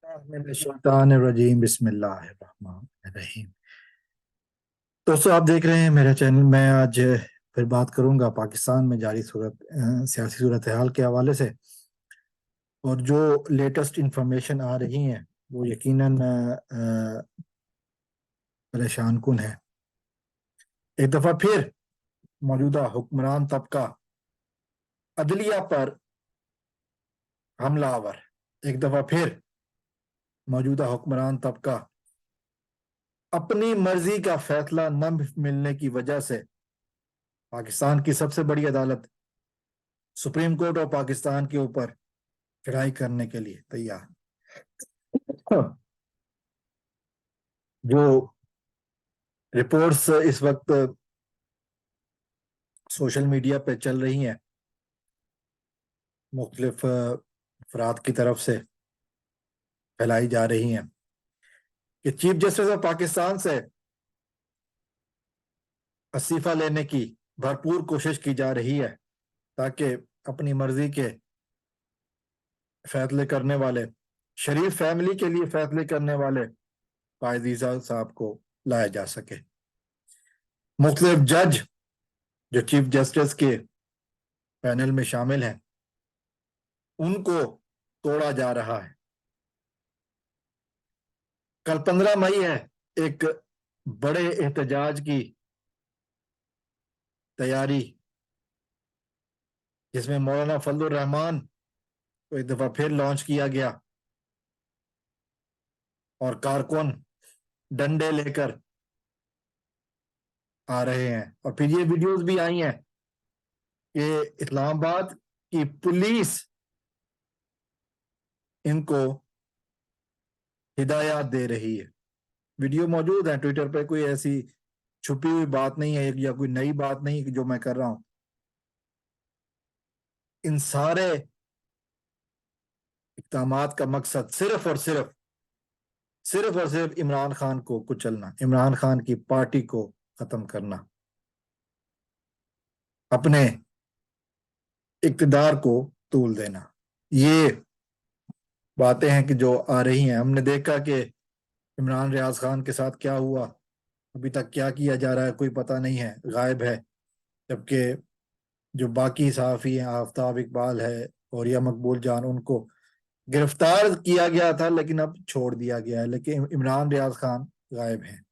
मिनश्शैतानिर्रजीम बिस्मिल्लाहिर्रहमानिर्रहीम। दोस्तों, आप देख रहे हैं मेरा चैनल। मैं आज फिर बात करूंगा पाकिस्तान में जारी सियासी सूरत हाल के हवाले से, और जो लेटेस्ट इंफॉर्मेशन आ रही हैं वो यकीनन परेशान कुन है। एक दफ़ा फिर मौजूदा हुक्मरान तबका अदलिया पर हमलावर। एक दफ़ा फिर मौजूदा हुक्मरान तबका अपनी मर्जी का फैसला न मिलने की वजह से पाकिस्तान की सबसे बड़ी अदालत सुप्रीम कोर्ट ऑफ पाकिस्तान के ऊपर चढ़ाई करने के लिए तैयार। जो रिपोर्ट्स इस वक्त सोशल मीडिया पे चल रही हैं मुख्तलिफ अफराद की तरफ से फैलाई जा रही हैं कि चीफ जस्टिस ऑफ पाकिस्तान से इस्तीफा लेने की भरपूर कोशिश की जा रही है ताकि अपनी मर्जी के फैसले करने वाले, शरीफ फैमिली के लिए फैसले करने वाले कायदी साहब को लाया जा सके। मुख्तलिफ जज जो चीफ जस्टिस के पैनल में शामिल हैं उनको तोड़ा जा रहा है। कल 15 मई है, एक बड़े एहतजाज की तैयारी जिसमें मौलाना फजलुर रहमान को एक दफा फिर लॉन्च किया गया और कारकुन डंडे लेकर आ रहे हैं। और फिर ये वीडियोस भी आई हैं कि इस्लामाबाद की पुलिस इनको हिदायत दे रही है। वीडियो मौजूद है ट्विटर पे, कोई ऐसी छुपी हुई बात नहीं है या कोई नई बात नहीं जो मैं कर रहा हूं। इन सारे इक़दामात का मकसद सिर्फ और सिर्फ इमरान खान को कुचलना, इमरान खान की पार्टी को खत्म करना, अपने इक़्तिदार को तूल देना। ये बातें हैं कि जो आ रही हैं। हमने देखा कि इमरान रियाज खान के साथ क्या हुआ, अभी तक क्या किया जा रहा है कोई पता नहीं है, गायब है। जबकि जो बाकी सहाफ़ी हैं, आफ्ताब इकबाल है और या मकबूल जान, उनको गिरफ्तार किया गया था लेकिन अब छोड़ दिया गया है। लेकिन इमरान रियाज खान गायब हैं,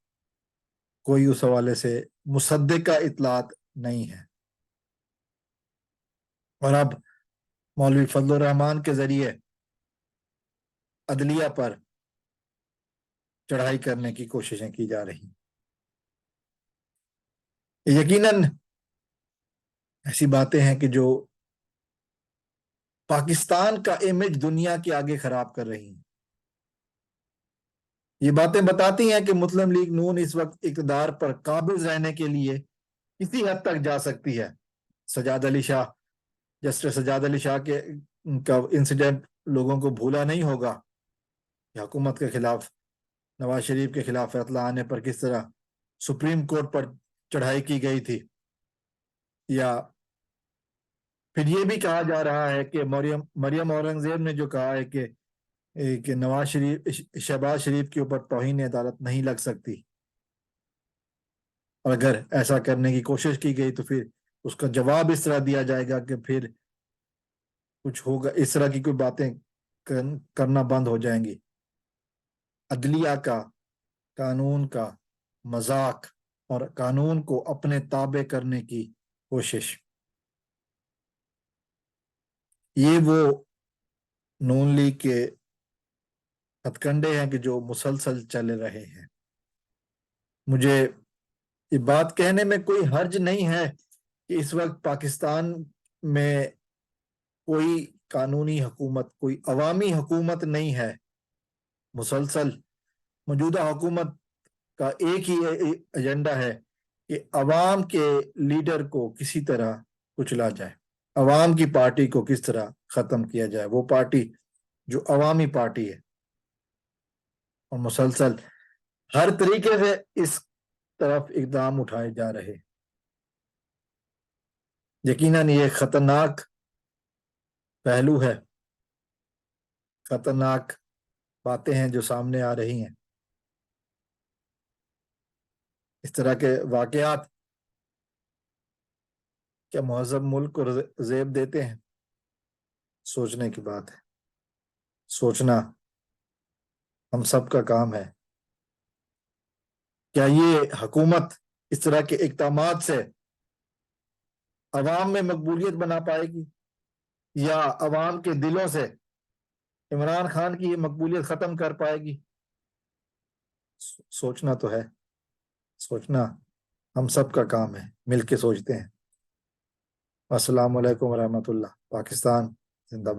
कोई उस हवाले से मुसद्दिका इतलात नहीं है। और अब मौलवी फजलुर रहमान के जरिए अदलिया पर चढ़ाई करने की कोशिशें की जा रही। यकीनन ऐसी बातें हैं कि जो पाकिस्तान का इमेज दुनिया के आगे खराब कर रही हैं। ये बातें बताती हैं कि मुस्लिम लीग नून इस वक्त इक़्तिदार पर काबिज रहने के लिए किसी हद तक जा सकती है। सजाद अली शाह, जस्टिस सजाद अली शाह के का इंसिडेंट लोगों को भूला नहीं होगा। हुकूमत के खिलाफ, नवाज शरीफ के खिलाफ फैसला आने पर किस तरह सुप्रीम कोर्ट पर चढ़ाई की गई थी। या फिर ये भी कहा जा रहा है कि मरियम औरंगजेब ने जो कहा है कि नवाज शरीफ, शहबाज शरीफ के ऊपर तौहीन अदालत नहीं लग सकती, और अगर ऐसा करने की कोशिश की गई तो फिर उसका जवाब इस तरह दिया जाएगा कि फिर कुछ होगा, इस तरह की कोई बातें करना बंद हो जाएंगी। अदलिया का, कानून का मजाक और कानून को अपने ताबे करने की कोशिश, ये वो नून लीग के हथकंडे हैं कि जो मुसलसल चल रहे हैं। मुझे ये बात कहने में कोई हर्ज नहीं है कि इस वक्त पाकिस्तान में कोई कानूनी हुकूमत, कोई अवामी हुकूमत नहीं है। मुसलसल मौजूदा हुकूमत का एक ही एजेंडा है कि अवाम के लीडर को किसी तरह कुचला जाए, अवाम की पार्टी को किस तरह खत्म किया जाए, वो पार्टी जो अवामी पार्टी है। और मुसलसल हर तरीके से इस तरफ इकदाम उठाए जा रहे। यकीनन ये खतरनाक पहलू है, खतरनाक باتیں ہیں جو سامنے آ رہی ہیں، اس طرح کے واقعات کیا مہذب ملک کو زیب دیتے ہیں؟ سوچنے کی بات ہے، سوچنا ہم سب کا کام ہے۔ کیا یہ حکومت اس طرح کے اقدامات سے عوام میں مقبولیت بنا پائے گی، یا عوام کے دلوں سے عمران خان کی یہ مقبولیت ختم کر پائے گی؟ سوچنا تو ہے، سوچنا ہم سب کا کام ہے، مل کے سوچتے ہیں۔ السلام علیکم ورحمۃ اللہ۔ پاکستان زندہ باد۔